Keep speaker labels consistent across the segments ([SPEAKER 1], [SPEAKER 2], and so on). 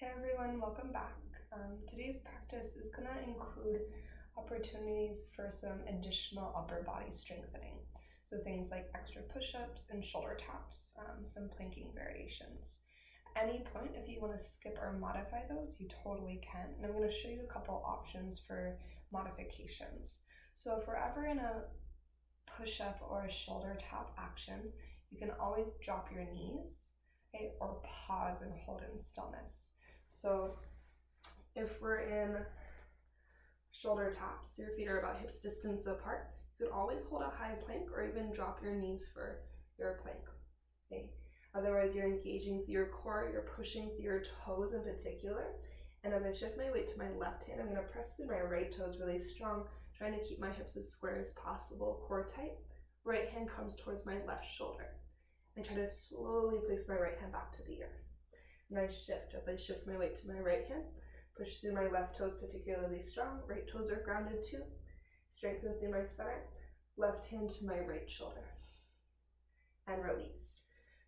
[SPEAKER 1] Hey everyone, welcome back. Today's practice is going to include opportunities for some additional upper body strengthening. So things like extra push-ups and shoulder taps, some planking variations. At any point, if you want to skip or modify those, you totally can. And I'm going to show you a couple options for modifications. So if we're ever in a push-up or a shoulder tap action, you can always drop your knees, okay, or pause and hold in stillness. So if we're in shoulder taps, your feet are about hips distance apart, you could always hold a high plank or even drop your knees for your plank. Okay. Otherwise, you're engaging through your core, you're pushing through your toes in particular. And as I shift my weight to my left hand, I'm going to press through my right toes really strong, trying to keep my hips as square as possible, core tight. Right hand comes towards my left shoulder. I try to slowly place my right hand back to the earth. And I shift. As I shift my weight to my right hand, push through my left toes particularly strong. Right toes are grounded too. Strengthen through my center. Left hand to my right shoulder. And release.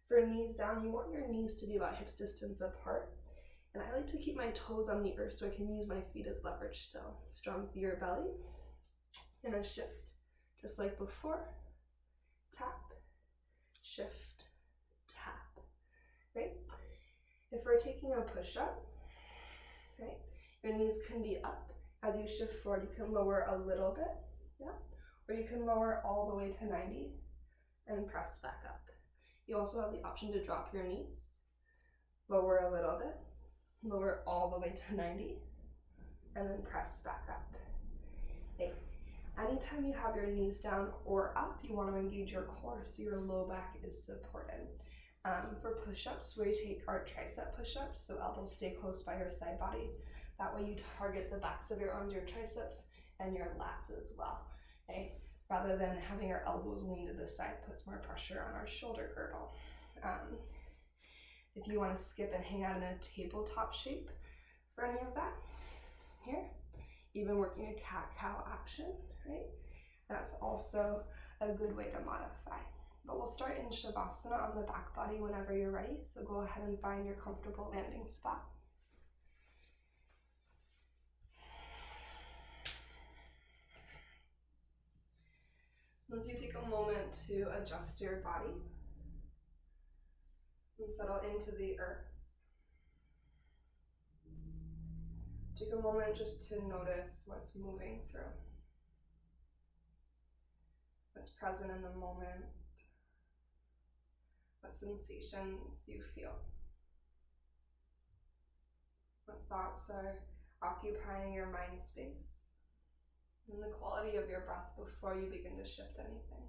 [SPEAKER 1] For knees down, you want your knees to be about hips distance apart. And I like to keep my toes on the earth so I can use my feet as leverage still. Strong through your belly. And a shift. Just like before. Tap. Shift. Tap. Right? If we're taking a push-up, right, your knees can be up. As you shift forward, you can lower a little bit, yeah, or you can lower all the way to 90 and press back up. You also have the option to drop your knees, lower a little bit, lower all the way to 90, and then press back up. Okay. Anytime you have your knees down or up, you want to engage your core so your low back is supported. For push-ups, we take our tricep push-ups, so elbows stay close by your side body. That way you target the backs of your arms, your triceps, and your lats as well. Okay? Rather than having our elbows lean to the side, puts more pressure on our shoulder girdle. If you want to skip and hang out in a tabletop shape for any of that, here, even working a cat-cow action, right? That's also a good way to modify. But we'll start in shavasana on the back body whenever you're ready. So go ahead and find your comfortable landing spot. Once you take a moment to adjust your body and settle into the earth, take a moment just to notice what's moving through, what's present in the moment, what sensations you feel, what thoughts are occupying your mind space, and the quality of your breath before you begin to shift anything.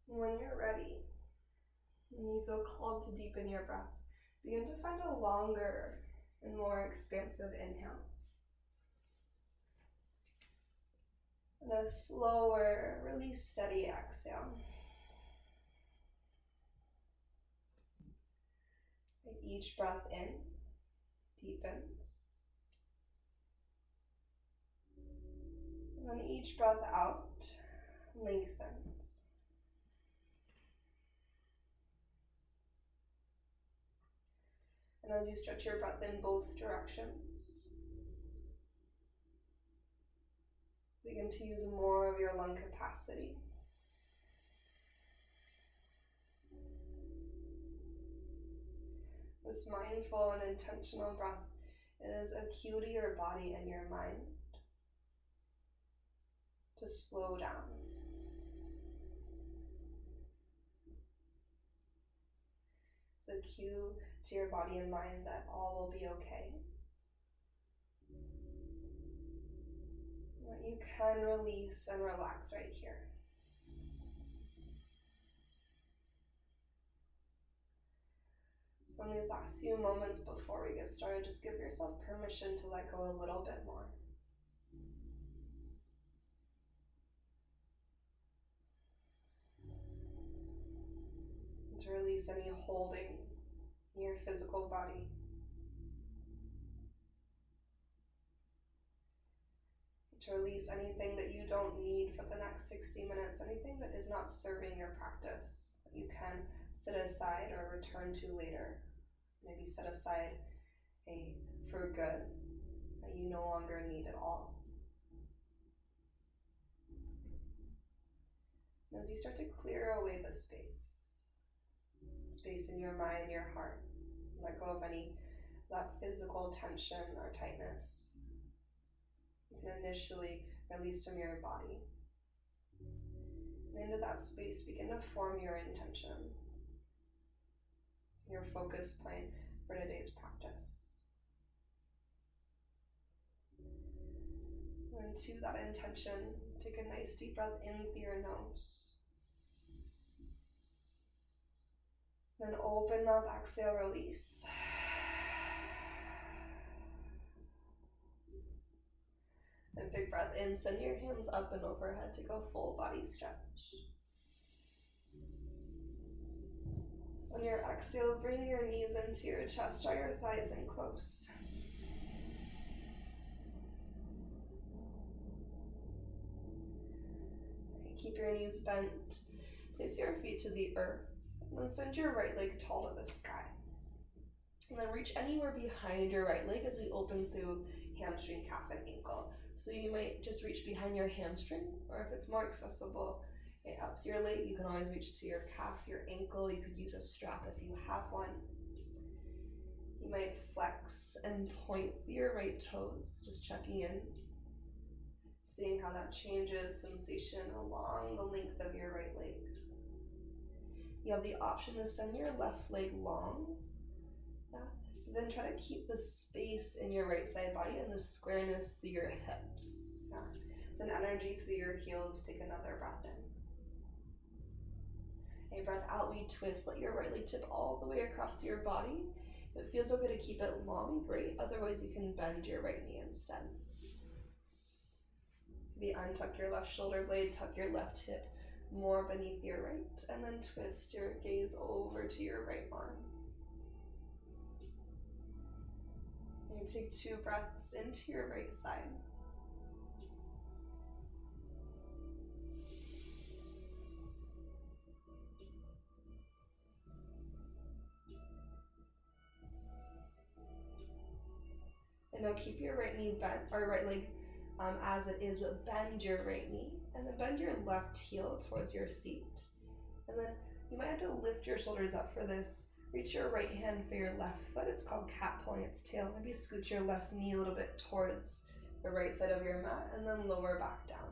[SPEAKER 1] When you're ready, and you feel called to deepen your breath, begin to find a longer and more expansive inhale. And a slower, really steady exhale. And each breath in deepens. And then each breath out lengthens. And as you stretch your breath in both directions, begin to use more of your lung capacity. This mindful and intentional breath is a cue to your body and your mind to slow down. It's a cue to your body and mind that all will be okay. That you can release and relax right here. So in these last few moments before we get started, just give yourself permission to let go a little bit more. And to release any holding in your physical body. to release anything that you don't need for the next 60 minutes, anything that is not serving your practice, that you can set aside or return to later. Maybe set aside for good that you no longer need at all. As you start to clear away the space in your mind, your heart, let go of any that physical tension or tightness, you can initially release from your body. And into that space, begin to form your intention, your focus point for today's practice. And to that intention, take a nice deep breath in through your nose. Then open mouth, exhale, release. Then big breath in, send your hands up and overhead to go full body stretch. On your exhale, bring your knees into your chest, draw your thighs in close. Keep your knees bent. Place your feet to the earth. And then send your right leg tall to the sky. And then reach anywhere behind your right leg as we open through hamstring, calf, and ankle. So you might just reach behind your hamstring, or if it's more accessible, up to your leg, you can always reach to your calf, your ankle. You could use a strap if you have one. You might flex and point your right toes, just checking in, seeing how that changes sensation along the length of your right leg. You have the option to send your left leg long, then try to keep the space in your right side body and the squareness through your hips. Send energy through your heels. Take another breath in. A breath out, we twist. Let your right leg tip all the way across your body. If it feels okay to keep it long, great. Otherwise, you can bend your right knee instead. Maybe untuck your left shoulder blade, tuck your left hip more beneath your right, and then twist your gaze over to your right arm. You take 2 breaths into your right side. And now keep your right knee bent, or right leg as it is, but bend your right knee, and then bend your left heel towards your seat. And then you might have to lift your shoulders up for this. Reach your right hand for your left foot. It's called cat pulling its tail. Maybe scoot your left knee a little bit towards the right side of your mat, and then lower back down.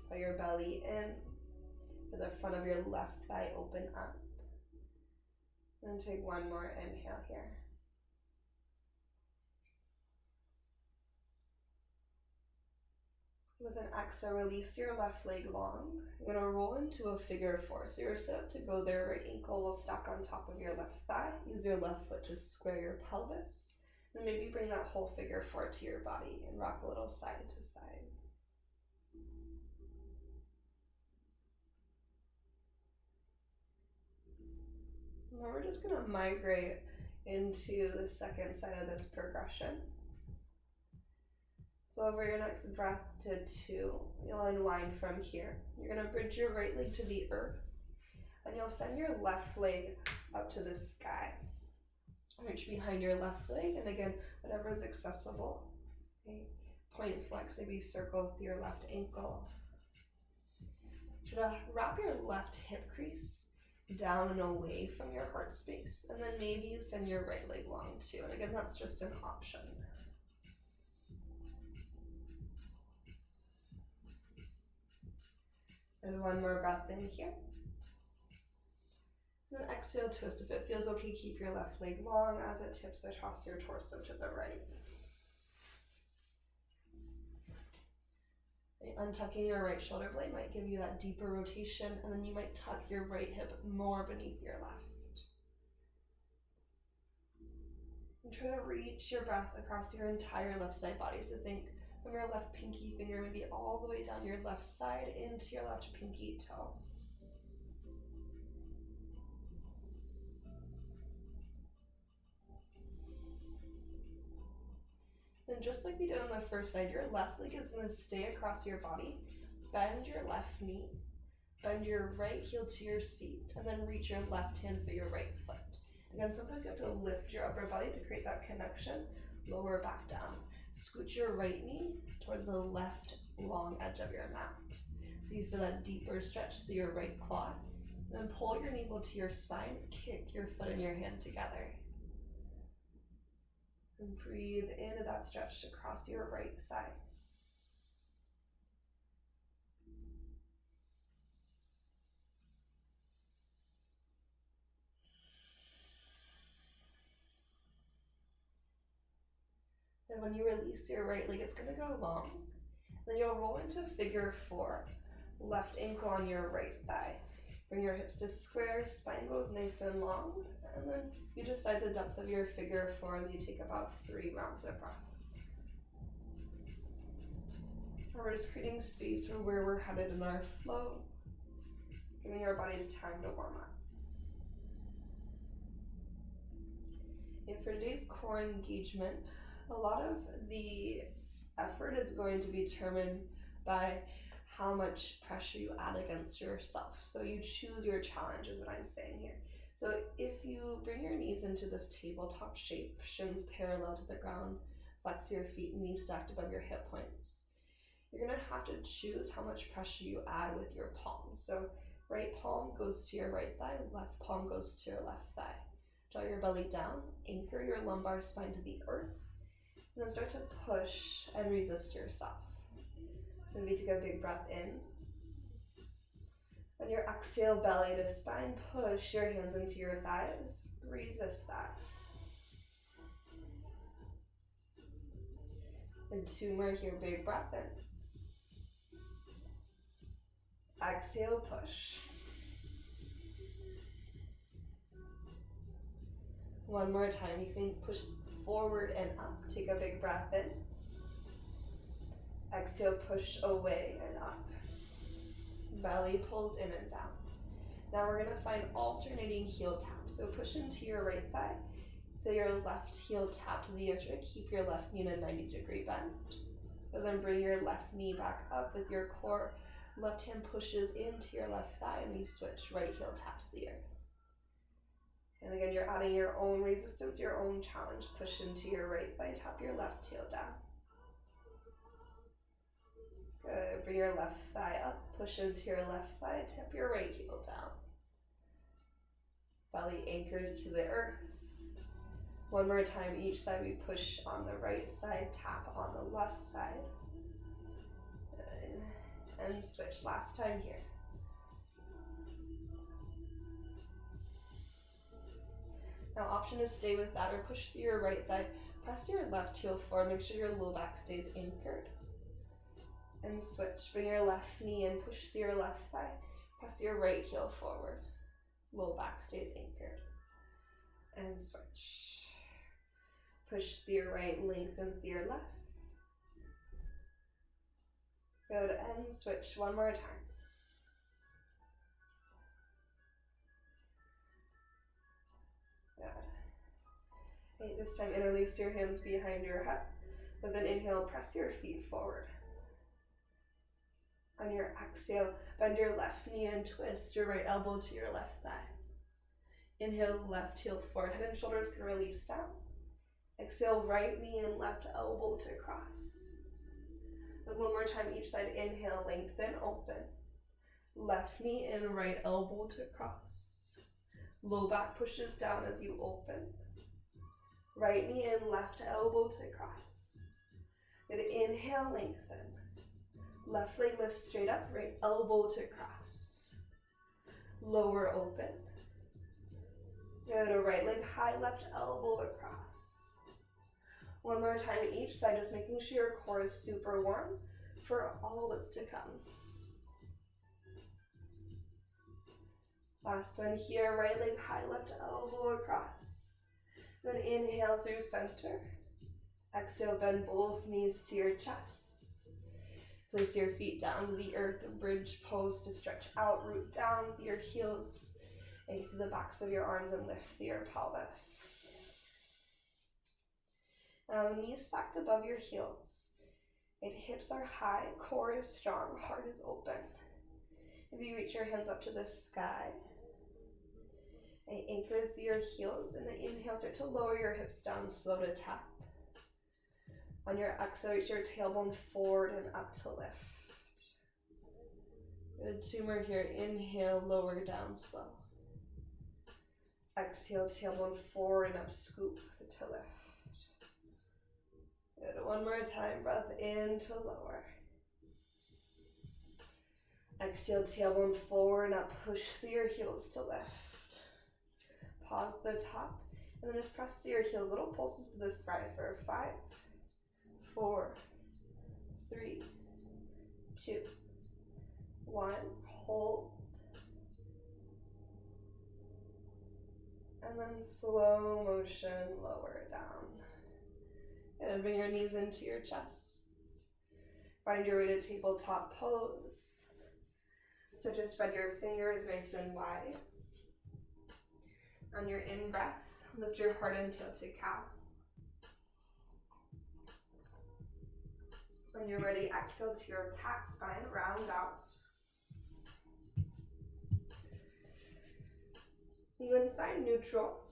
[SPEAKER 1] Put your belly in, with the front of your left thigh open up. Then take one more inhale here. With an exhale, release your left leg long. You're going to roll into a figure 4. So you're set up to go there. Right ankle will stack on top of your left thigh. Use your left foot to square your pelvis. Then maybe bring that whole figure 4 to your body and rock a little side to side. Now we're just going to migrate into the second side of this progression. So over your next breath to 2, you'll unwind from here. You're going to bridge your right leg to the earth, and you'll send your left leg up to the sky. Reach behind your left leg, and again, whatever is accessible. Okay. Point flex, maybe circle through your left ankle. Try to wrap your left hip crease down and away from your heart space, and then maybe you send your right leg long too. And again, that's just an option. And one more breath in here. And then exhale, twist. If it feels okay, keep your left leg long as it tips across your torso to the right. Untucking your right shoulder blade might give you that deeper rotation, and then you might tuck your right hip more beneath your left. And try to reach your breath across your entire left side body. So think from your left pinky finger, maybe all the way down your left side into your left pinky toe. Then just like we did on the first side, your left leg is going to stay across your body. Bend your left knee. Bend your right heel to your seat, and then reach your left hand for your right foot. Again, sometimes you have to lift your upper body to create that connection. Lower back down. Scoot your right knee towards the left long edge of your mat. So you feel that deeper stretch through your right quad. Then pull your navel to your spine, kick your foot and your hand together. And breathe into that stretch across your right side. And when you release your right leg, it's going to go long. Then you'll roll into figure 4. Left ankle on your right thigh. Bring your hips to square, spine goes nice and long. And then you decide the depth of your figure 4 as you take about 3 rounds of breath. And we're just creating space for where we're headed in our flow, giving our bodies time to warm up. And for today's core engagement, a lot of the effort is going to be determined by how much pressure you add against yourself. So you choose your challenge is what I'm saying here. So if you bring your knees into this tabletop shape, shins parallel to the ground, flex your feet, knees stacked above your hip points, you're gonna have to choose how much pressure you add with your palms. So right palm goes to your right thigh, left palm goes to your left thigh. Draw your belly down, anchor your lumbar spine to the earth, and then start to push and resist yourself. So maybe take a big breath in. On your exhale, belly to spine, push your hands into your thighs. Resist that. And 2 more here, big breath in. Exhale, push. 1 more time, you can push forward and up. Take a big breath in. Exhale, push away and up. Belly pulls in and down. Now we're going to find alternating heel taps. So push into your right thigh. Feel your left heel tap to the earth. Keep your left knee in a 90-degree bend. But then bring your left knee back up with your core. Left hand pushes into your left thigh and we switch. Right heel taps the earth. And again, you're adding your own resistance, your own challenge. Push into your right thigh, tap your left heel down. Good, bring your left thigh up, push into your left thigh, tap your right heel down. Belly anchors to the earth. 1 more time, each side we push on the right side, tap on the left side. Good. And switch, last time here. Now option is stay with that or push through your right thigh. Press your left heel forward, make sure your low back stays anchored. And switch, bring your left knee in, push through your left thigh. Press your right heel forward. Low back stays anchored. And switch. Push through your right, lengthen through your left. Good, and switch 1 more time. Good. Okay, this time interlace your hands behind your head. With an inhale, press your feet forward. On your exhale, bend your left knee and twist your right elbow to your left thigh. Inhale, left heel forward. Head and shoulders can release down. Exhale, right knee and left elbow to cross. Then 1 more time each side. Inhale, lengthen, open. Left knee and right elbow to cross. Low back pushes down as you open. Right knee and left elbow to cross. Good, inhale, lengthen. Left leg lifts straight up, right elbow to cross. Lower open. Good, right leg high, left elbow across. 1 more time each side, just making sure your core is super warm for all that's to come. Last one here, right leg high, left elbow across. Then inhale through center. Exhale, bend both knees to your chest. Place your feet down to the earth, bridge pose to stretch out, root down with your heels and through the backs of your arms and lift through your pelvis. Knees stacked above your heels. Right, hips are high, core is strong, heart is open. If you reach your hands up to the sky, right, anchor with your heels, and then inhale, start to lower your hips down, slow to tap. On your exhale, reach your tailbone forward and up to lift. Good, 2 more here. Inhale, lower down, slow. Exhale, tailbone forward and up, scoop to lift. Good, 1 more time, breath in to lower. Exhale, tailbone forward and up, push through your heels to lift. Pause at the top, and then just press through your heels, little pulses to the sky for 5, 4, 3, 2, 1, hold. And then slow motion, lower down. And bring your knees into your chest. Find your way to tabletop pose. So just spread your fingers nice and wide. On your in-breath, lift your heart and tail to cow. When you're ready, exhale to your cat spine, round out. And then find neutral.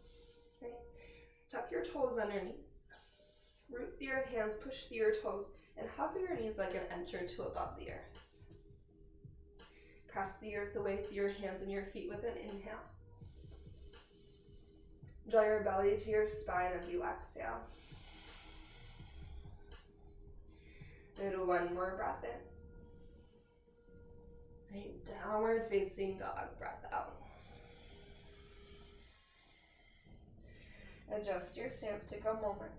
[SPEAKER 1] Okay. Tuck your toes underneath. Root through your hands, push through your toes, and hover your knees like an enter to above the earth. Press the earth away through your hands and your feet with an inhale. Draw your belly to your spine as you exhale. And 1 more breath in. Right, downward facing dog, breath out. Adjust your stance, take a moment.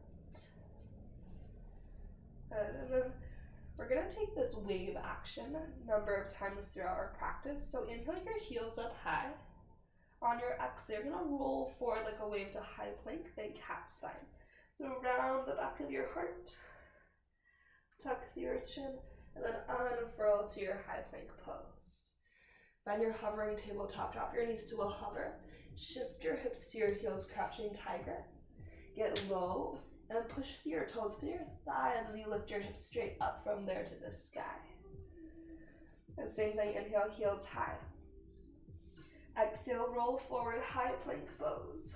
[SPEAKER 1] Good, and then we're gonna take this wave action a number of times throughout our practice. So inhale your heels up high. On your exhale, you're gonna roll forward like a wave to high plank, then cat spine. So round the back of your heart, tuck through your chin, and then unfurl to your high plank pose. Find your hovering tabletop, drop your knees to a hover. Shift your hips to your heels, crouching tiger. Get low and push through your toes, through your thighs as you lift your hips straight up from there to the sky. And same thing, inhale, heels high. Exhale, roll forward, high plank pose.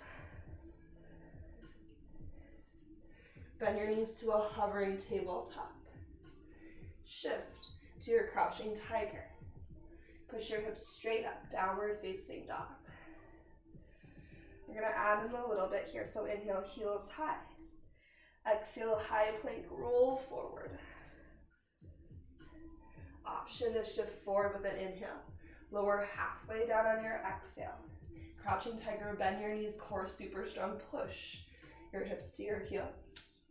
[SPEAKER 1] Bend your knees to a hovering tabletop. Shift to your crouching tiger. Push your hips straight up, downward facing dog. We're gonna add in a little bit here, so inhale, heels high. Exhale, high plank, roll forward. Option to shift forward with an inhale. Lower halfway down on your exhale. Crouching tiger, bend your knees, core super strong. Push your hips to your heels.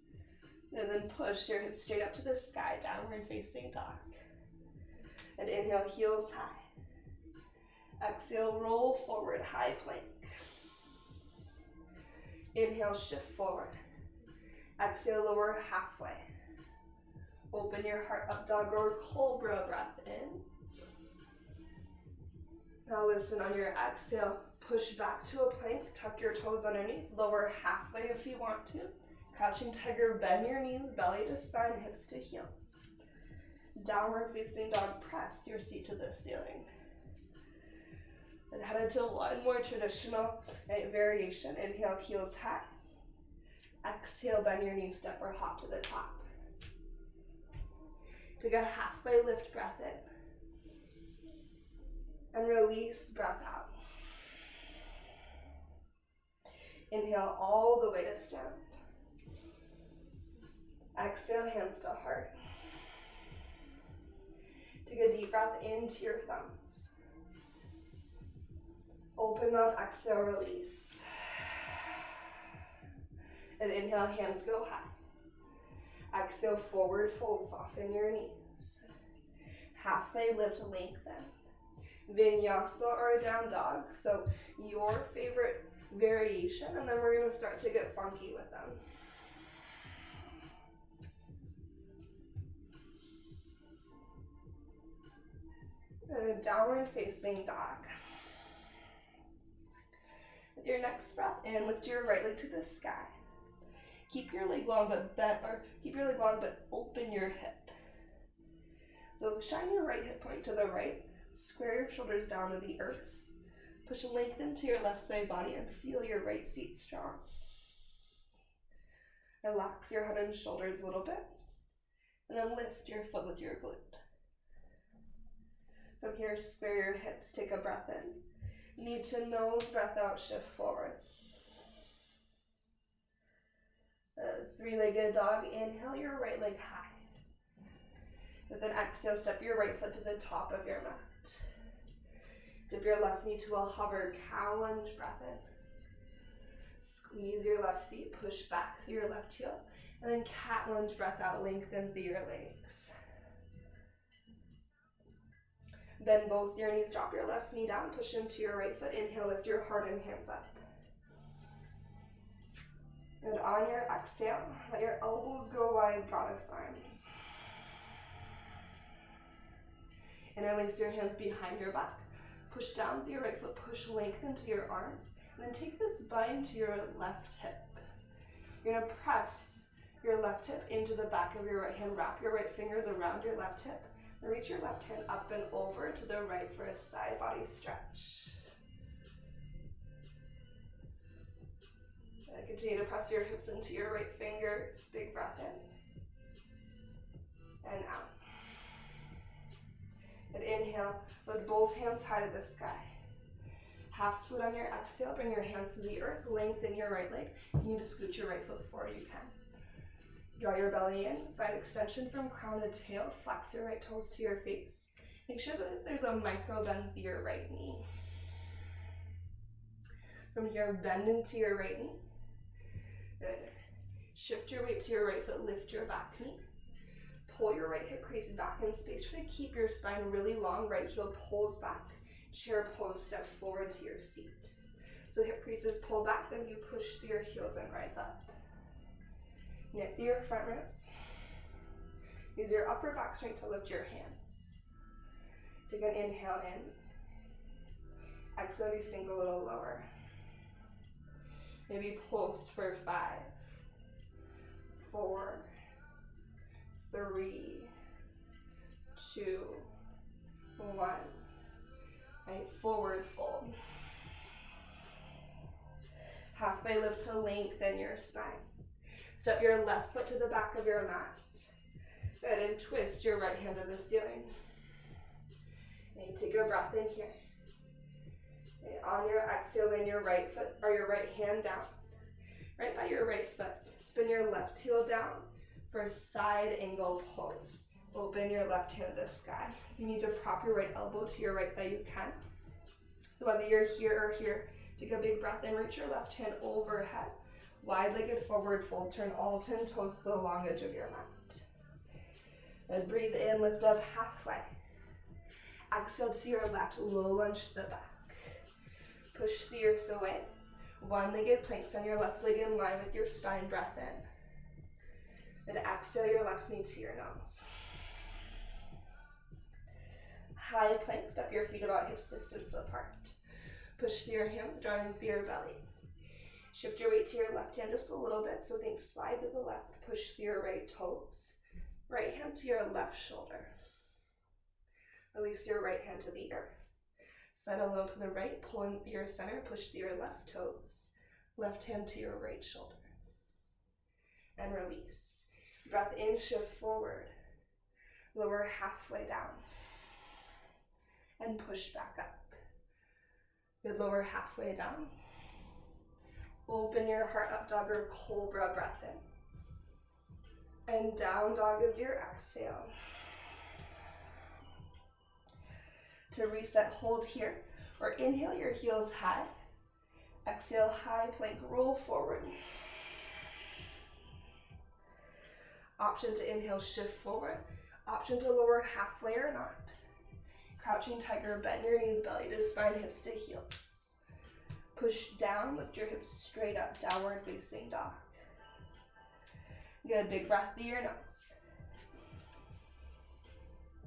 [SPEAKER 1] And then push your hips straight up to the sky, downward facing dog. And inhale, heels high. Exhale, roll forward, high plank. Inhale, shift forward. Exhale, lower halfway. Open your heart up, dog or cobra, breath in. Now listen, on your exhale, push back to a plank, tuck your toes underneath, lower halfway if you want to. Crouching tiger, bend your knees, belly to spine, hips to heels. Downward facing dog, press your seat to the ceiling. And head into 1 more traditional variation. Inhale, heels high. Exhale, bend your knees, step or hop to the top. Take a halfway lift, breath in. And release, breath out. Inhale all the way to stand. Exhale, hands to heart. Take a deep breath into your thumbs. Open mouth, exhale, release. And inhale, hands go high. Exhale, forward fold, soften your knees. Halfway lift, lengthen. Vinyasa or a down dog, so your favorite variation, and then we're going to start to get funky with them. And a downward facing dog. With your next breath in, lift your right leg to the sky. Keep your leg long but bend, or keep your leg long but open your hip. So shine your right hip point to the right, square your shoulders down to the earth, push length into your left side body and feel your right seat strong. Relax your head and shoulders a little bit, and then lift your foot with your glute. From here, square your hips, take a breath in. Need to nose, breath out, shift forward. Three-legged dog, inhale your right leg high. With an exhale, step your right foot to the top of your mat. Dip your left knee to a hover cow lunge, breath in. Squeeze your left seat, push back through your left heel, and then cat lunge, breath out, lengthen through your legs. Bend both your knees, drop your left knee down, push into your right foot, inhale, lift your heart and hands up. And on your exhale, let your elbows go wide, goddess arms. Interlace your hands behind your back. Push down with your right foot, push length into your arms, and then take this bind to your left hip. You're gonna press your left hip into the back of your right hand, wrap your right fingers around your left hip, and reach your left hand up and over to the right for a side body stretch. And continue to press your hips into your right fingers, big breath in, and out. And inhale, lift both hands high to the sky. Half squat on your exhale, bring your hands to the earth, lengthen your right leg. You need to scoot your right foot forward, you can. Draw your belly in, find extension from crown to tail, flex your right toes to your face. Make sure that there's a micro bend through your right knee. From here, bend into your right knee. Good. Shift your weight to your right foot, lift your back knee. Pull your right hip crease back in space. Try to keep your spine really long, right heel pulls back. Chair pose, step forward to your seat. So hip creases pull back as you push through your heels and rise up. Knit through your front ribs. Use your upper back strength to lift your hands. Take an inhale in. Exhale, you sink a little lower. Maybe pulse for 5, 4, 3, 2, 1. Right, forward fold. Halfway lift to lengthen your spine. Step your left foot to the back of your mat. Good, and twist your right hand to the ceiling. And take a breath in here. And on your exhale, lay your right foot or your right hand down. Right by your right foot. Spin your left heel down for a side angle pose. Open your left hand to the sky. If you need to prop your right elbow to your right thigh, you can. So whether you're here or here, take a big breath in, reach your left hand overhead. Wide-legged forward fold, turn all 10 toes to the long edge of your mat. Then breathe in, lift up halfway. Exhale to your left, low lunge to the back. Push the earth away. One-legged planks on your left leg in line with your spine, breath in. Then exhale your left knee to your nose. High plank, step your feet about hips distance apart. Push through your hands, drawing through your belly. Shift your weight to your left hand just a little bit, so think slide to the left, push through your right toes. Right hand to your left shoulder. Release your right hand to the earth. Slide a little to the right, pull in through your center, push through your left toes. Left hand to your right shoulder. And release. Breath in, shift forward. Lower halfway down. And push back up. Good, lower halfway down. Open your heart up dog or cobra, breath in. And down dog is your exhale. To reset, hold here, or inhale your heels high. Exhale, high plank, roll forward. Option to inhale, shift forward. Option to lower halfway or not. Crouching tiger, bend your knees, belly to spine, hips to heels. Push down, lift your hips straight up, downward facing dog. Good, big breath through your nose.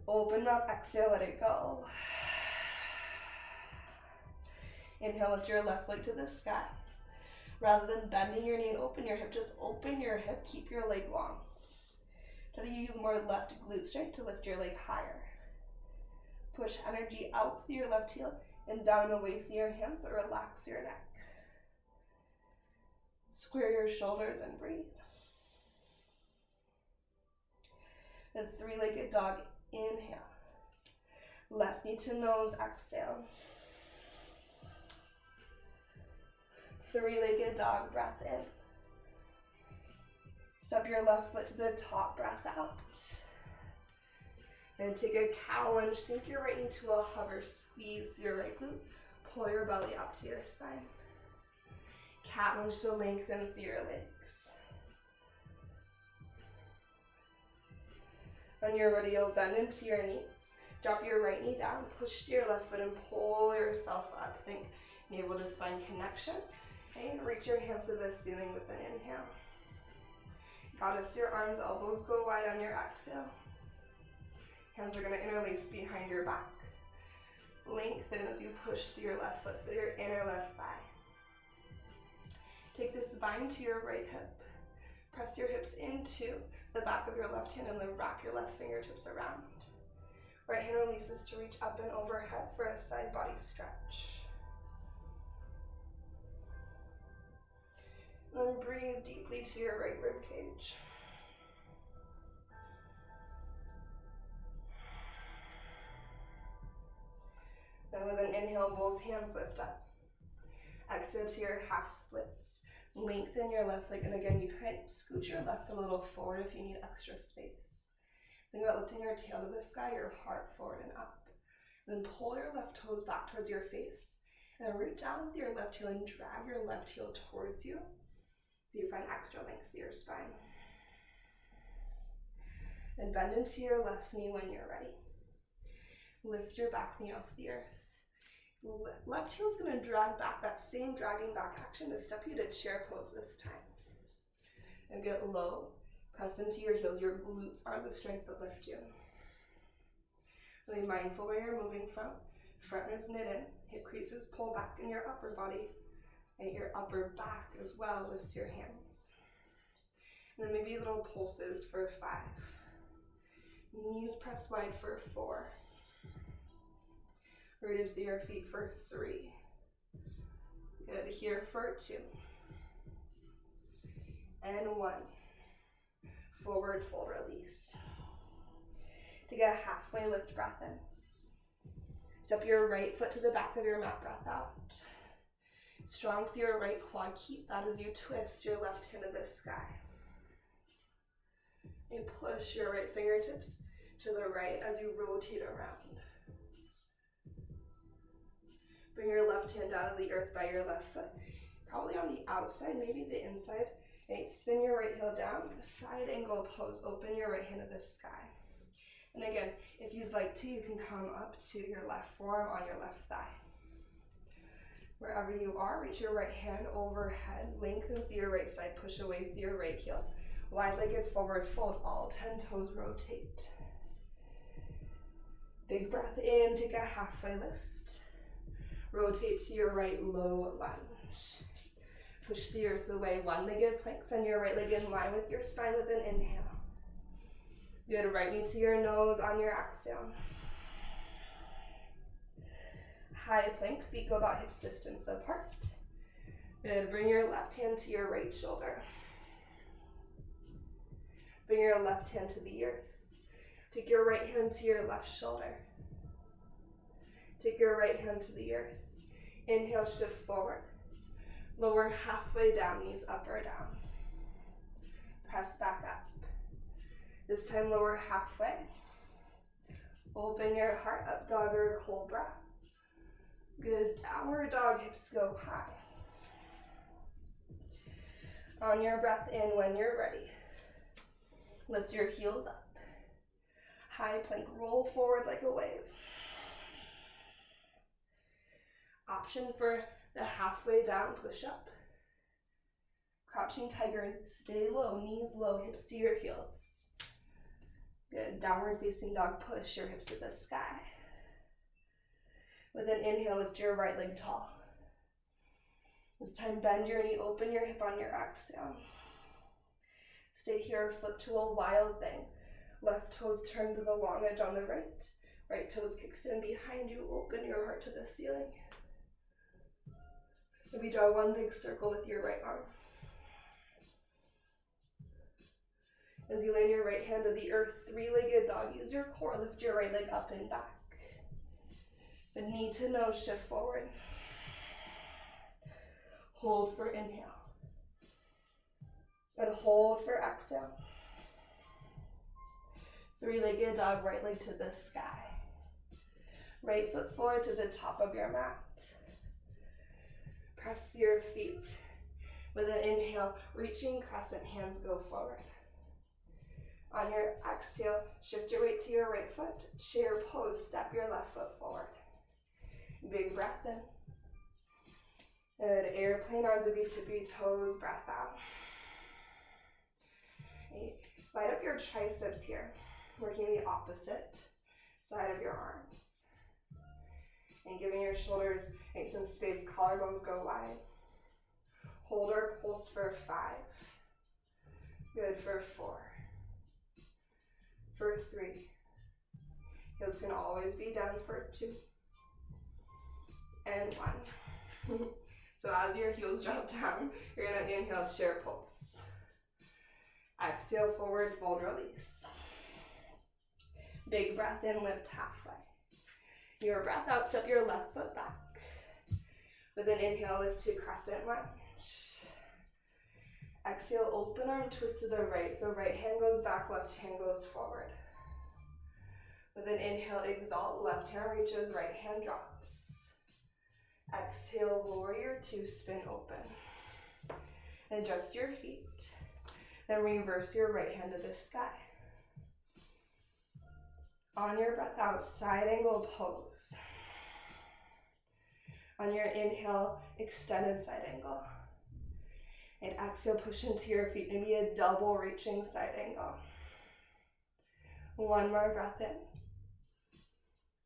[SPEAKER 1] Open mouth, exhale, let it go. Inhale, lift your left leg to the sky. Rather than bending your knee and open your hip, just open your hip, keep your leg long. Try to use more left glute strength to lift your leg higher. Push energy out through your left heel and down and away through your hands, but relax your neck. Square your shoulders and breathe. And three-legged dog, inhale. Left knee to nose, exhale. Three-legged dog, breath in. Step your left foot to the top, breath out. And take a cow lunge, sink your right knee to a hover, squeeze your right glute, pull your belly up to your spine. Cat lunge to lengthen through your legs. When you're ready, you'll bend into your knees. Drop your right knee down, push to your left foot and pull yourself up. Think navel to spine connection. And reach your hands to the ceiling with an inhale. Goddess your arms, elbows go wide on your exhale. Hands are going to interlace behind your back. Lengthen as you push through your left foot for your inner left thigh. Take this bind to your right hip. Press your hips into the back of your left hand and then wrap your left fingertips around. Right hand releases to reach up and overhead for a side body stretch. Then breathe deeply to your right rib cage. Then with an inhale, both hands lift up. Exhale to your half splits. Lengthen your left leg, and again, you can scoot your left foot a little forward if you need extra space. Think about lifting your tail to the sky, your heart forward and up. Then pull your left toes back towards your face. And root down with your left heel and drag your left heel towards you so you find extra length through your spine. Then bend into your left knee when you're ready. Lift your back knee off the earth. Left heel is going to drag back, that same dragging back action to step you to chair pose this time. And get low, press into your heels. Your glutes are the strength that lift you. Really mindful where you're moving from. Front ribs knit in, hip creases pull back in your upper body, and your upper back as well lifts your hands. And then maybe little pulses for 5. Knees press wide for 4. Rooted through your feet for 3. Good, here for 2. And 1. Forward fold release. Take a halfway lift breath in. Step your right foot to the back of your mat, breath out. Strong through your right quad, keep that as you twist your left hand to the sky. And push your right fingertips to the right as you rotate around. Bring your left hand down to the earth by your left foot. Probably on the outside, maybe the inside. And spin your right heel down, side angle pose, open your right hand to the sky. And again, if you'd like to, you can come up to your left forearm on your left thigh. Wherever you are, reach your right hand overhead, lengthen through your right side, push away through your right heel. Wide-legged forward fold, all 10 toes rotate. Big breath in, take a halfway lift. Rotate to your right, low lunge. Push the earth away, one-legged plank, send your right leg in line with your spine with an inhale. Good, right knee to your nose on your exhale. High plank, feet go about hips distance apart. Good, bring your left hand to your right shoulder. Bring your left hand to the earth. Take your right hand to your left shoulder. Take your right hand to the earth. Inhale, shift forward. Lower halfway down, knees up or down. Press back up. This time lower halfway. Open your heart, up dog or cobra. Good, downward dog, hips go high. On your breath in when you're ready. Lift your heels up. High plank, roll forward like a wave. Option for the halfway down push up. Crouching tiger, stay low, knees low, hips to your heels. Good, downward facing dog, push your hips to the sky. With an inhale, lift your right leg tall. This time, bend your knee, open your hip on your exhale. Stay here, flip to a wild thing. Left toes turn to the long edge on the right. Right toes kickstand behind you, open your heart to the ceiling. Maybe draw one big circle with your right arm. As you land your right hand to the earth, three-legged dog, use your core, lift your right leg up and back. The knee to nose, shift forward. Hold for inhale. And hold for exhale. Three-legged dog, right leg to the sky. Right foot forward to the top of your mat. Press your feet. With an inhale, reaching crescent, hands go forward. On your exhale, shift your weight to your right foot. Chair pose, step your left foot forward. Big breath in. Good, airplane arms would be tippy toes, breath out. Okay. Light up your triceps here, working the opposite side of your arms. And giving your shoulders some space, collarbones go wide. Hold or pulse for 5. Good for 4. For 3. Heels can always be down for 2. And 1. So as your heels drop down, you're gonna inhale, chair pose. Exhale, forward fold, release. Big breath in, lift halfway. Your breath out, step your left foot back. With an inhale, lift to crescent lunge. Exhale, open arm twist to the right. So right hand goes back, left hand goes forward. With an inhale, exalt, left hand reaches, right hand drops. Exhale, warrior 2, spin open. Adjust your feet. Then reverse your right hand to the sky. On your breath out, side angle pose. On your inhale, extended side angle. And exhale, push into your feet, maybe a double reaching side angle. One more breath in.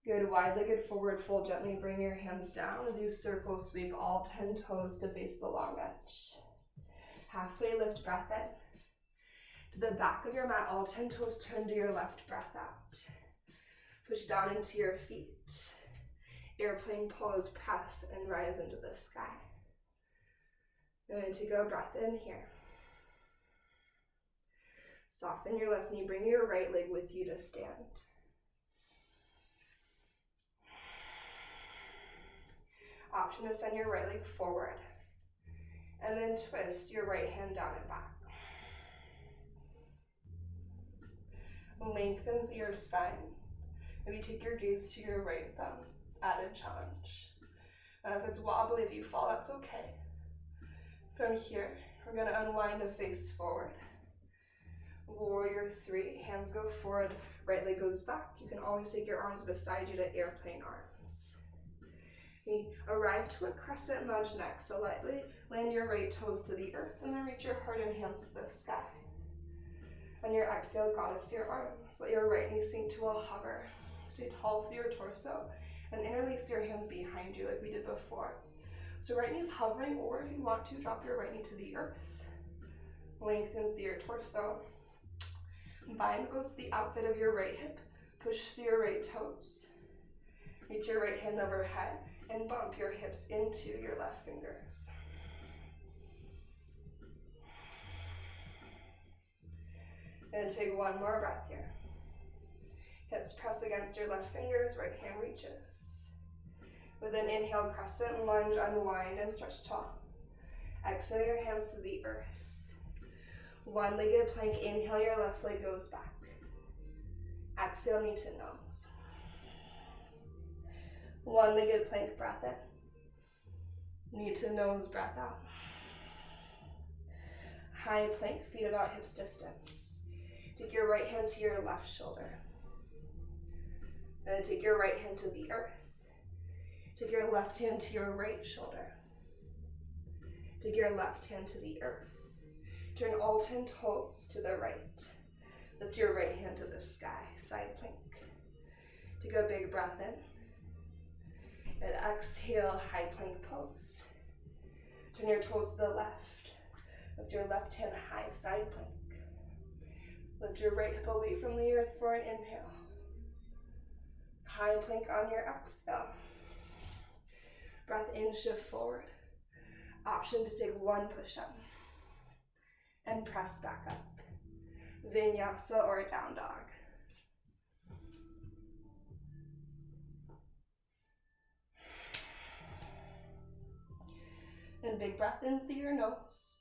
[SPEAKER 1] Good, wide-legged forward fold, gently bring your hands down as you circle sweep all 10 toes to face the long edge. Halfway lift, breath in. To the back of your mat, all 10 toes turn to your left, breath out. Push down into your feet. Airplane pose, press and rise into the sky. Good, take a breath in here. Soften your left knee, bring your right leg with you to stand. Option to send your right leg forward. And then twist your right hand down and back. Lengthen your spine. Maybe take your gaze to your right thumb. Added challenge. If it's wobbly, if you fall, that's okay. From here, we're going to unwind to face forward. Warrior 3, hands go forward, right leg goes back. You can always take your arms beside you to airplane arms. We arrive to a crescent lunge next, so lightly land your right toes to the earth and then reach your heart and hands to the sky. On your exhale, goddess your arms. Let your right knee sink to a hover. Stay tall through your torso and interlace your hands behind you like we did before. So right knee's hovering, or if you want to, drop your right knee to the earth. Lengthen through your torso. Bind goes to the outside of your right hip. Push through your right toes. Reach your right hand overhead and bump your hips into your left fingers. And take one more breath here. Hips press against your left fingers, right hand reaches. With an inhale, crescent lunge, unwind and stretch tall. Exhale your hands to the earth. One-legged plank, inhale, your left leg goes back. Exhale, knee to nose. One-legged plank, breath in. Knee to nose, breath out. High plank, feet about hips distance. Take your right hand to your left shoulder. Then take your right hand to the earth. Take your left hand to your right shoulder. Take your left hand to the earth. Turn all 10 toes to the right. Lift your right hand to the sky, side plank. Take a big breath in. And exhale, high plank pose. Turn your toes to the left. Lift your left hand high, side plank. Lift your right hip away from the earth for an inhale. High plank on your exhale. Breath in, shift forward. Option to take one push-up. And press back up. Vinyasa or down dog. And big breath in through your nose.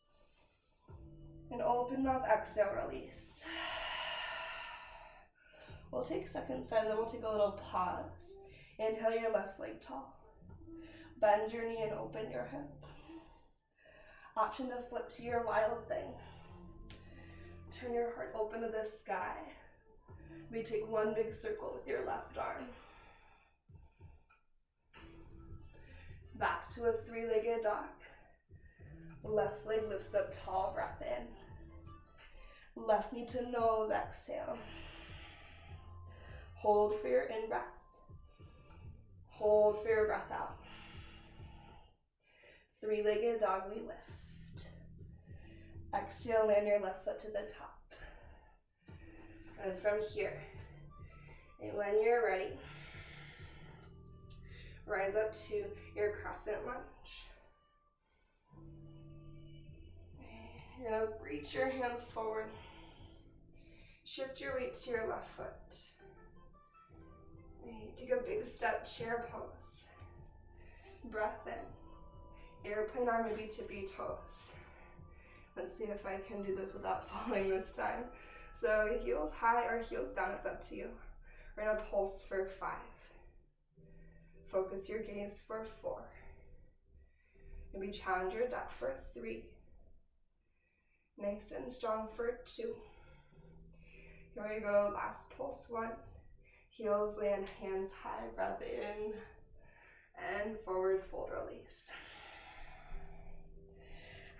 [SPEAKER 1] And open mouth, exhale, release. We'll take second side, then we'll take a little pause. Inhale your left leg tall. Bend your knee and open your hip. Option to flip to your wild thing. Turn your heart open to the sky. We take one big circle with your left arm. Back to a three-legged dog. Left leg lifts up tall, breath in. Left knee to nose, exhale. Hold for your in-breath. Hold for your breath out. Three-legged dog, we lift. Exhale, land your left foot to the top. And from here, and when you're ready, rise up to your crescent lunge. You're gonna reach your hands forward. Shift your weight to your left foot. Take a big step, chair pose. Breath in. Airplane arm, maybe tippy toes. Let's see if I can do this without falling this time. So heels high or heels down, it's up to you. We're gonna pulse for 5. Focus your gaze for 4. Maybe challenge your depth for 3. Nice and strong for 2. Here we go, last pulse 1. Heels land, hands high, breath in, and forward fold, release.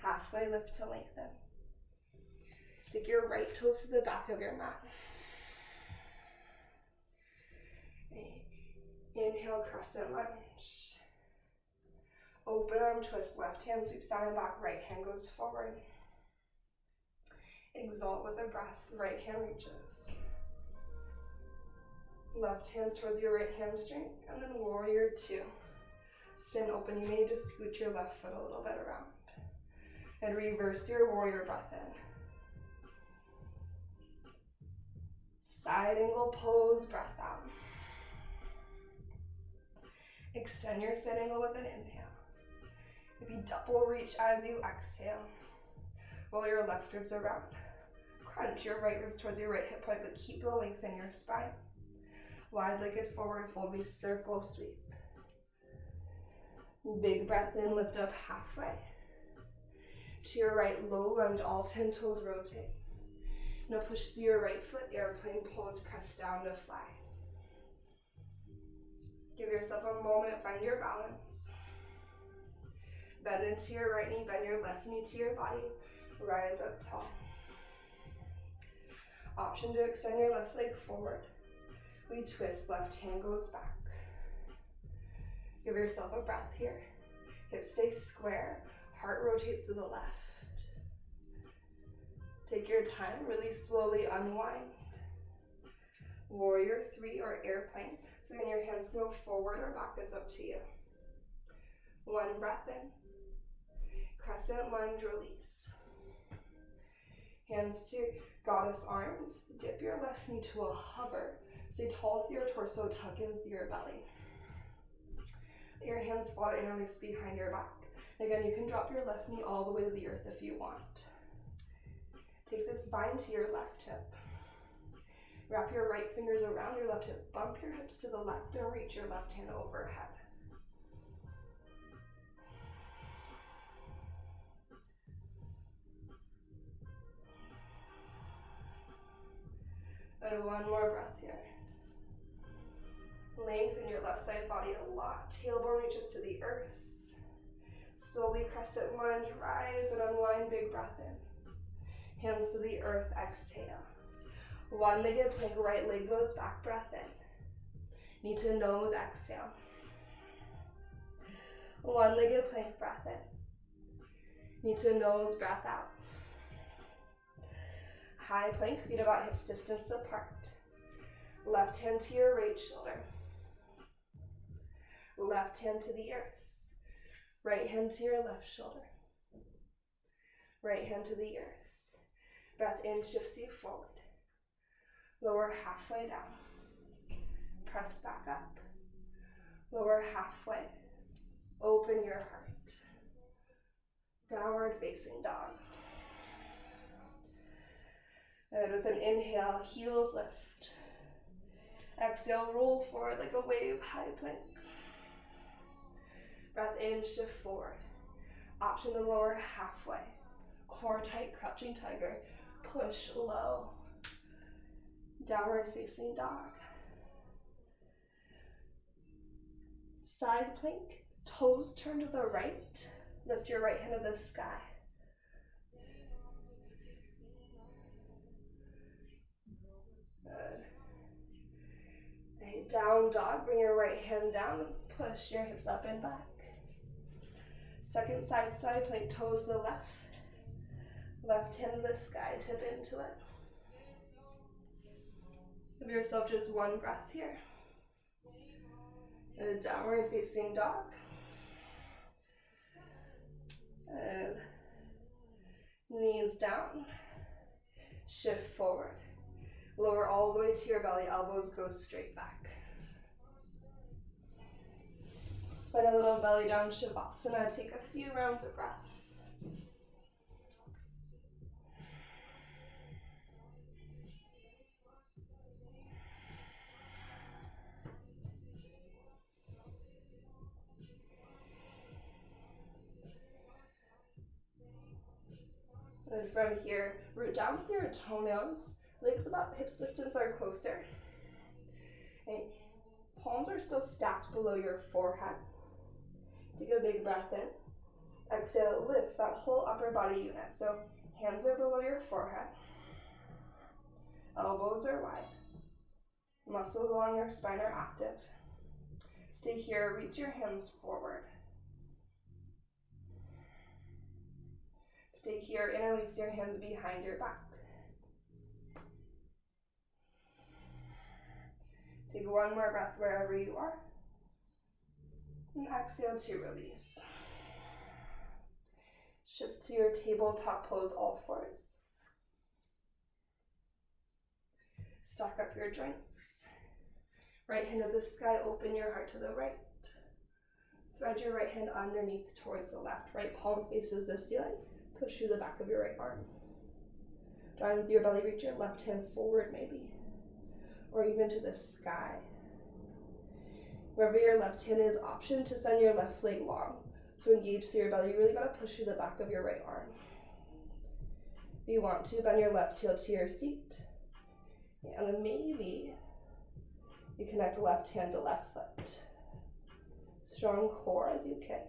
[SPEAKER 1] Halfway lift to lengthen. Take your right toes to the back of your mat. Inhale, crescent lunge. Open arm twist, left hand sweeps down and back, right hand goes forward. Exalt with a breath, right hand reaches. Left hands towards your right hamstring, and then warrior 2. Spin open, you may need to scoot your left foot a little bit around. And reverse your warrior breath in. Side angle pose, breath out. Extend your side angle with an inhale. Maybe double reach as you exhale. Roll your left ribs around. Crunch your right ribs towards your right hip point, but keep the length in your spine. Wide-legged forward fold, we circle sweep. Big breath in, lift up halfway. To your right, low lunge, all 10 toes rotate. Now push through your right foot, airplane pose, press down to fly. Give yourself a moment, find your balance. Bend into your right knee, bend your left knee to your body. Rise up tall. Option to extend your left leg forward. We twist, left hand goes back. Give yourself a breath here. Hips stay square, heart rotates to the left. Take your time, really slowly unwind. Warrior 3 or airplane. So then your hands can go forward or back, it's up to you. 1 breath in. Crescent lunge, release. Hands to goddess arms. Dip your left knee to a hover. Stay tall with your torso, tuck in with your belly. Let your hands fall to interlace behind your back. Again, you can drop your left knee all the way to the earth if you want. Take this bind to your left hip. Wrap your right fingers around your left hip. Bump your hips to the left and reach your left hand overhead. And 1 more breath here. Lengthen your left side body a lot. Tailbone reaches to the earth. Slowly crescent lunge, rise and unwind, big breath in. Hands to the earth, exhale. One-legged plank, right leg goes back, breath in. Knee to nose, exhale. One-legged plank, breath in. Need to nose breath out. High plank, feet about hips distance apart. Left hand to your right shoulder. Left hand to the earth. Right hand to your left shoulder. Right hand to the earth. Breath in shifts you forward. Lower halfway down. Press back up. Lower halfway. Open your heart. Downward facing dog. And with an inhale, heels lift. Exhale, roll forward like a wave, high plank. Breath in, shift forward. Option to lower halfway. Core tight, crouching tiger. Push low. Downward facing dog. Side plank, toes turn to the right. Lift your right hand to the sky. Good. A down dog, bring your right hand down and push your hips up and back. Second side plank, toes to the left. Left hand to the sky, tip into it. Give yourself just one breath here. A downward facing dog. And knees down. Shift forward. Lower all the way to your belly, elbows go straight back. Find a little belly down shavasana. Take a few rounds of breath. And from here, root down with your toenails. Legs about hips distance are closer. Okay. Palms are still stacked below your forehead. Take a big breath in. Exhale, lift that whole upper body unit. So hands are below your forehead. Elbows are wide. Muscles along your spine are active. Stay here, reach your hands forward. Stay here, interlace your hands behind your back. Take one more breath wherever you are. And exhale to release. Shift to your tabletop pose, all fours. Stack up your joints. Right hand to the sky, open your heart to the right. Thread your right hand underneath towards the left. Right palm faces the ceiling. Push through the back of your right arm. Down with your belly, reach your left hand forward maybe. Or even to the sky. Wherever your left hand is, option to send your left leg long. So engage through your belly. You really gotta push through the back of your right arm. If you want to, bend your left heel to your seat. And then maybe you connect left hand to left foot. Strong core as you kick.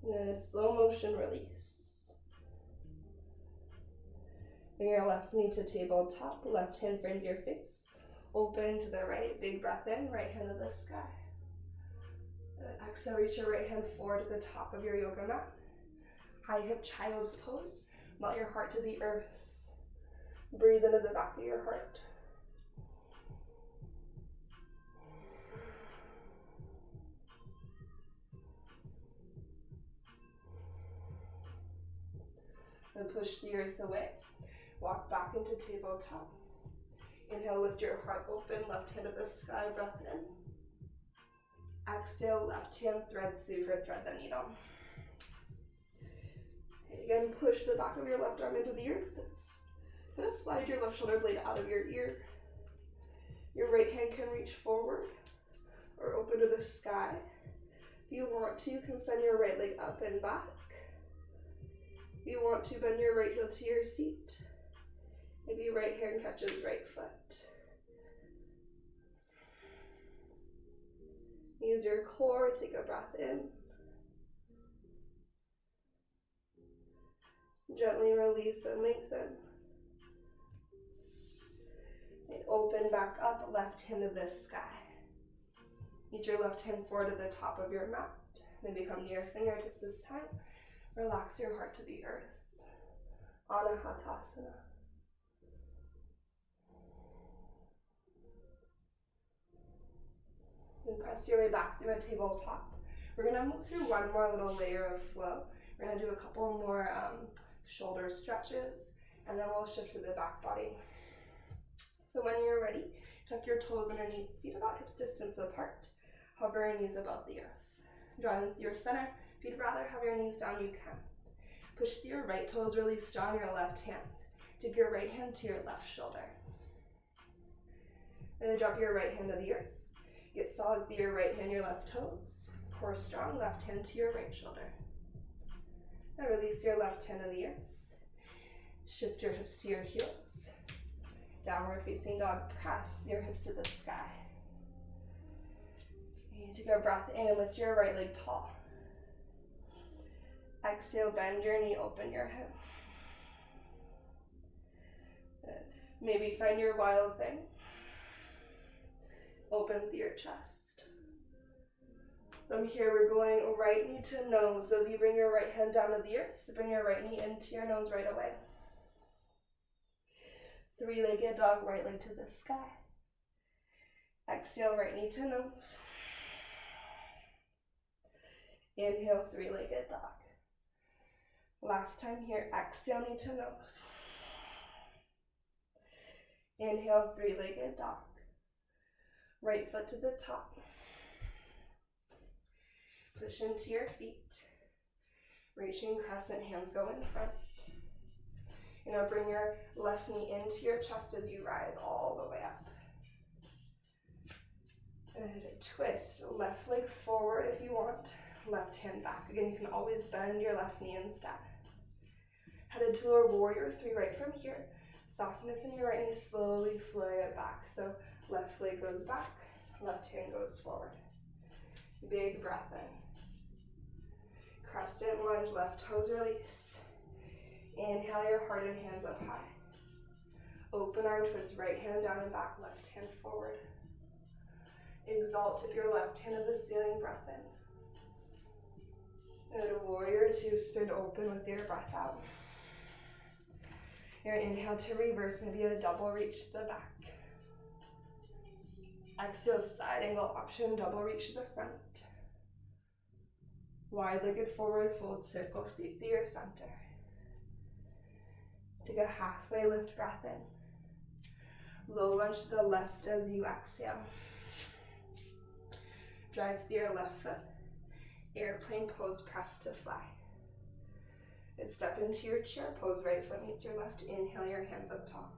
[SPEAKER 1] And then slow motion release. Bring your left knee to tabletop, left hand frames your face. Open to the right, big breath in, right hand to the sky. Exhale, reach your right hand forward to the top of your yoga mat. High hip child's pose. Melt your heart to the earth. Breathe into the back of your heart. And push the earth away. Walk back into tabletop. Inhale, lift your heart open, left hand to the sky, breath in. Exhale, left hand threads through for thread the needle. Again, push the back of your left arm into the earth. Gonna slide your left shoulder blade out of your ear. Your right hand can reach forward or open to the sky. If you want to, you can send your right leg up and back. If you want to, bend your right heel to your seat. Maybe right hand catches right foot. Use your core, take a breath in. Gently release and lengthen. And open back up, left hand to the sky. Reach your left hand forward to the top of your mat. Maybe come to your fingertips this time. Relax your heart to the earth. Anahatasana. Then press your way back through a tabletop. We're going to move through one more little layer of flow. We're going to do a couple more shoulder stretches, and then we'll shift to the back body. So when you're ready, tuck your toes underneath, feet about hips distance apart. Hover your knees above the earth. Draw into your center. If you'd rather have your knees down, you can. Push through your right toes really strong, your left hand. Take your right hand to your left shoulder. Then drop your right hand to the earth. Get solid through your right hand, your left toes. Core strong, left hand to your right shoulder. Now release your left hand to the earth. Shift your hips to your heels. Downward facing dog, press your hips to the sky. And take a breath in, lift your right leg tall. Exhale, bend your knee, open your hip. Maybe find your wild thing. Open through your chest. From here, we're going right knee to nose. So as you bring your right hand down to the earth, bring your right knee into your nose right away. Three-legged dog, right leg to the sky. Exhale, right knee to nose. Inhale, three-legged dog. Last time here, exhale, knee to nose. Inhale, three-legged dog. Right foot to the top. Push into your feet. Reaching crescent, hands go in front. You're going to bring your left knee into your chest as you rise all the way up. And twist, left leg forward if you want, left hand back. Again, you can always bend your left knee instead. Headed to a warrior three right from here. Softness in your right knee, slowly flow it back. So left leg goes back, left hand goes forward. Big breath in. Crescent lunge, left toes release. Inhale your heart and hands up high. Open arm twist, right hand down and back, left hand forward. Exalt, tip your left hand to the ceiling, breath in. And a warrior two, spin open with your breath out. Your inhale to reverse, maybe a double reach to the back. Exhale, side angle option, double reach to the front. Wide-legged forward fold, circle seat through your center. Take a halfway lift breath in. Low lunge to the left as you exhale. Drive through your left foot. Airplane pose, press to fly. And step into your chair pose, right foot meets your left. Inhale your hands up tall.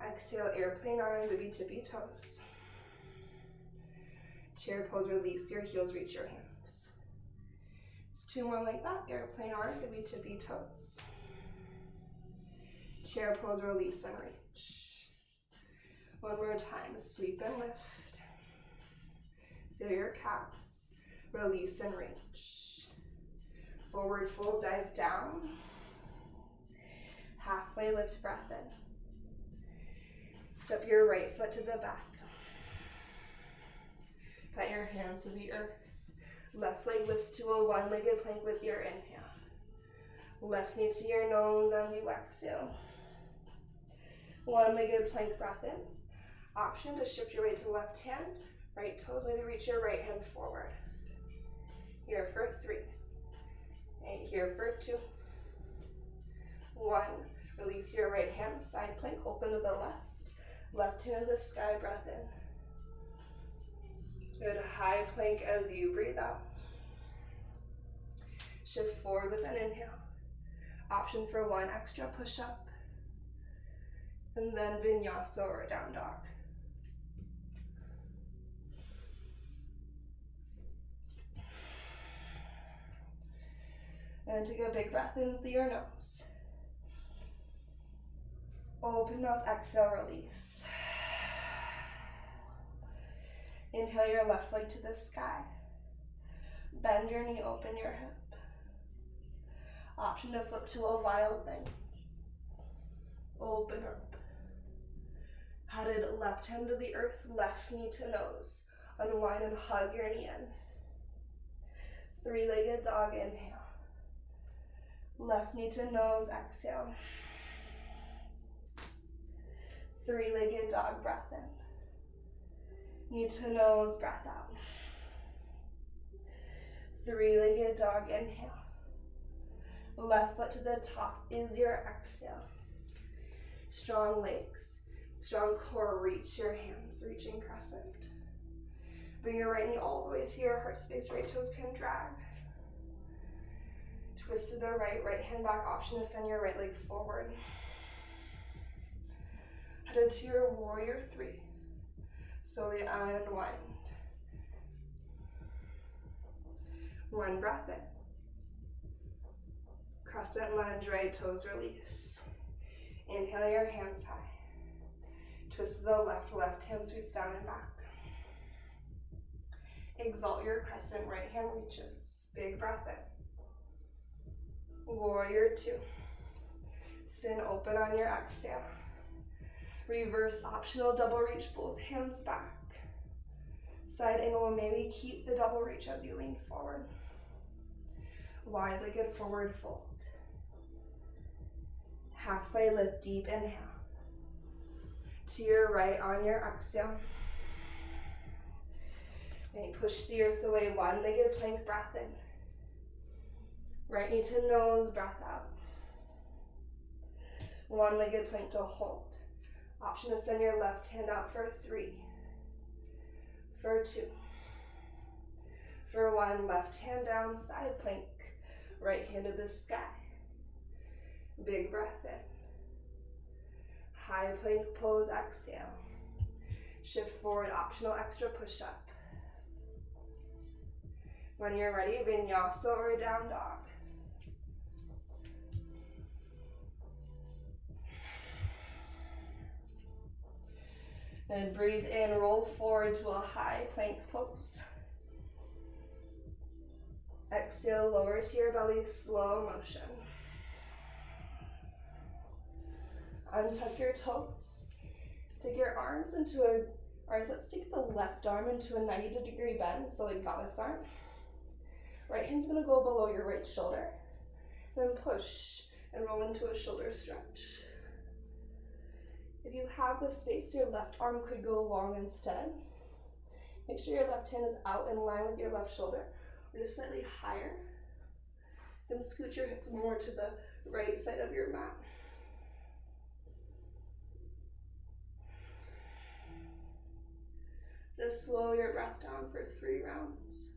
[SPEAKER 1] Exhale, airplane arms, tippy toes. Chair pose, release your heels, reach your hands. It's two more like that. Airplane arms, tippy toes. Chair pose, release and reach. One more time, sweep and lift. Feel your calves, release and reach. Forward fold, dive down. Halfway lift, breath in. Step your right foot to the back. Plant your hands to the earth. Left leg lifts to a one-legged plank with your inhale. Left knee to your nose as you exhale. One-legged plank, breath in. Option to shift your weight to left hand. Right toes, maybe reach your right hand forward. Here for 3. And here for 2. 1. Release your right hand, side plank, open to the left. Left hand to the sky, breath in. Good, high plank as you breathe out. Shift forward with an inhale. Option for 1 extra push-up. And then Vinyasa or down dog. And take a big breath in through your nose. Open mouth, exhale, release. Inhale your left leg to the sky. Bend your knee, open your hip. Option to flip to a wild thing. Open up. Headed left hand to the earth, left knee to nose. Unwind and hug your knee in. Three-legged dog, inhale. Left knee to nose, exhale. Three-legged dog, breath in. Knee to nose, breath out. Three-legged dog, inhale. Left foot to the top is your exhale. Strong legs, strong core, reach your hands, reaching crescent. Bring your right knee all the way to your heart space, right toes can drag. Twist to the right, right hand back, option to send your right leg forward. Headed to your warrior three. Slowly unwind. One breath in. Crescent lunge, right toes release. Inhale your hands high. Twist to the left, left hand sweeps down and back. Exalt your crescent, right hand reaches. Big breath in. Warrior two. Spin open on your exhale. Reverse optional double reach, both hands back. Side angle, maybe keep the double reach as you lean forward. Wide-legged forward fold. Halfway lift, deep inhale. To your right on your exhale. And push the earth away, one-legged plank, breath in. Right knee to nose, breath out. One-legged plank to hold. Option to send your left hand out for three. For two. For one, left hand down, side plank. Right hand to the sky. Big breath in. High plank pose, exhale. Shift forward, optional extra push up. When you're ready, Vinyasa or down dog. And breathe in, roll forward to a high plank pose. Exhale, lower to your belly, slow motion. Untuck your toes. Take your arms into a, let's take the left arm into a 90-degree bend, so like goddess arm. Right hand's gonna go below your right shoulder. Then push and roll into a shoulder stretch. If you have the space, your left arm could go long instead. Make sure your left hand is out in line with your left shoulder, or just slightly higher. Then scoot your hips more to the right side of your mat. Just slow your breath down for 3 rounds.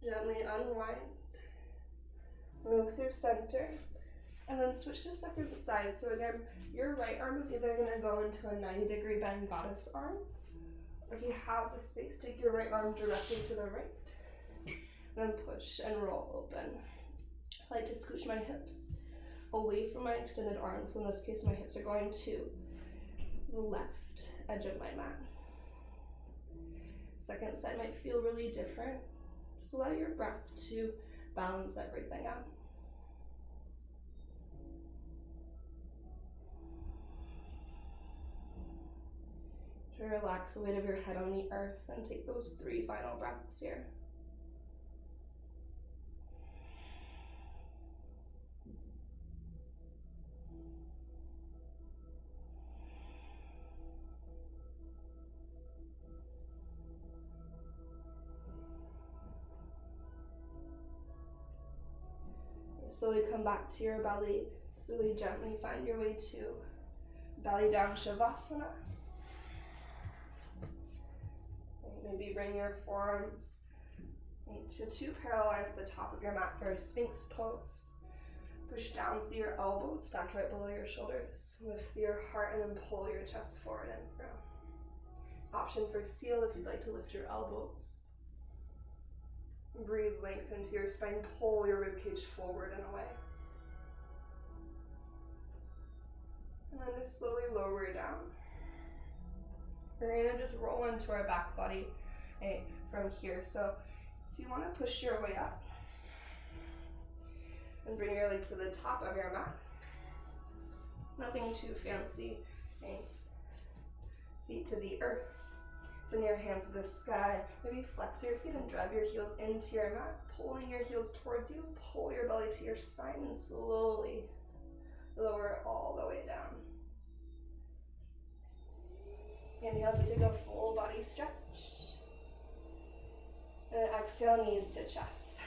[SPEAKER 1] Gently unwind, move through center, and then switch to second side. So again, your right arm is either gonna go into a 90-degree bend goddess arm, or if you have the space, take your right arm directly to the right, then push and roll open. I like to scooch my hips away from my extended arms. So in this case, my hips are going to the left edge of my mat. Second side might feel really different. Just allow your breath to balance everything out. Try to relax the weight of your head on the earth and take those 3 final breaths here. Slowly come back to your belly. Slowly gently find your way to belly down shavasana. Maybe bring your forearms to 2 parallel lines at the top of your mat for a sphinx pose. Push down through your elbows, stacked right below your shoulders. Lift your heart and then pull your chest forward and through. Option for seal if you'd like to lift your elbows. Breathe length into your spine, pull your ribcage forward and away. And then just slowly lower it down. We're gonna just roll into our back body, right, from here. So if you wanna push your way up and bring your legs to the top of your mat, nothing too fancy, right? Feet to the earth. Send your hands to the sky. Maybe flex your feet and drag your heels into your mat, pulling your heels towards you. Pull your belly to your spine and slowly lower it all the way down. Inhale to take a full body stretch. And exhale, knees to chest.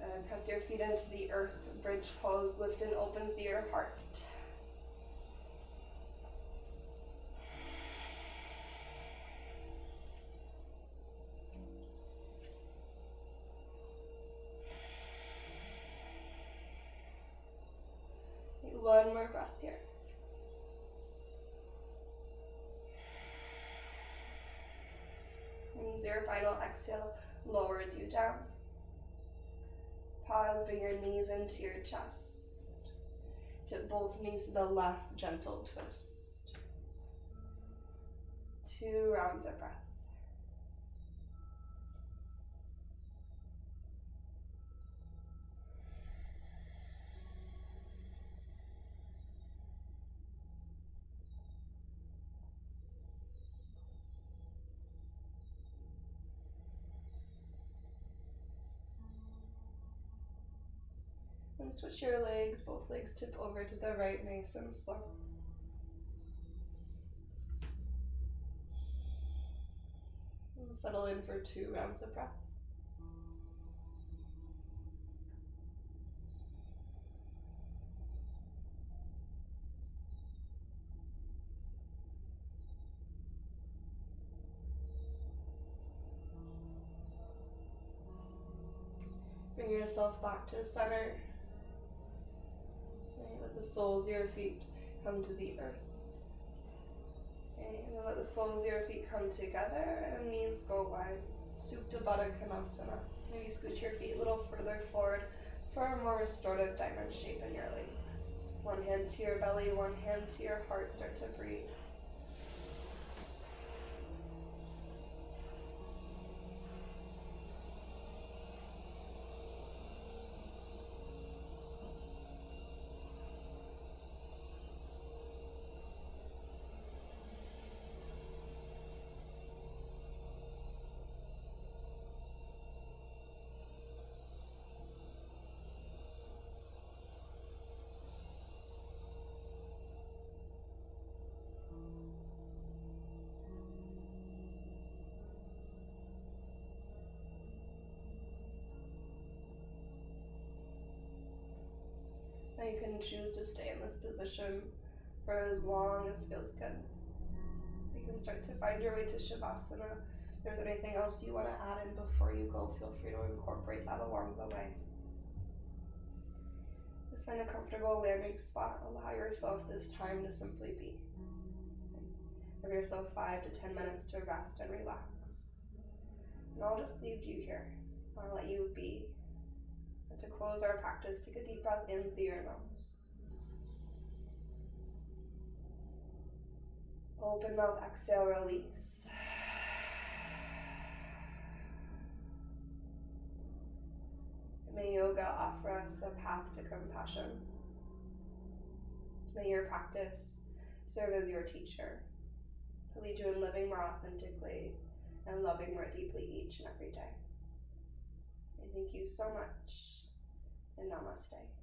[SPEAKER 1] And press your feet into the earth, bridge pose, lift and open through your heart. One more breath here. And your final exhale lowers you down. Pause, bring your knees into your chest. Tip both knees to the left, gentle twist. 2 rounds of breath. And switch your legs, both legs tip over to the right, nice and slow. And settle in for 2 rounds of breath. Bring yourself back to center. Let the soles of your feet come to the earth. And then let the soles of your feet come together and knees go wide. Supta Baddha Konasana. Maybe scoot your feet a little further forward for a more restorative diamond shape in your legs. One hand to your belly, one hand to your heart. Start to breathe. Now you can choose to stay in this position for as long as feels good. You can start to find your way to shavasana. If there's anything else you want to add in before you go, feel free to incorporate that along the way. Just find a comfortable landing spot. Allow yourself this time to simply be. Give yourself 5 to 10 minutes to rest and relax. And I'll just leave you here. I'll let you be. And to close our practice, take a deep breath in through your nose. Open mouth, exhale, release. May yoga offer us a path to compassion. May your practice serve as your teacher, to lead you in living more authentically and loving more deeply each and every day. And thank you so much, and namaste.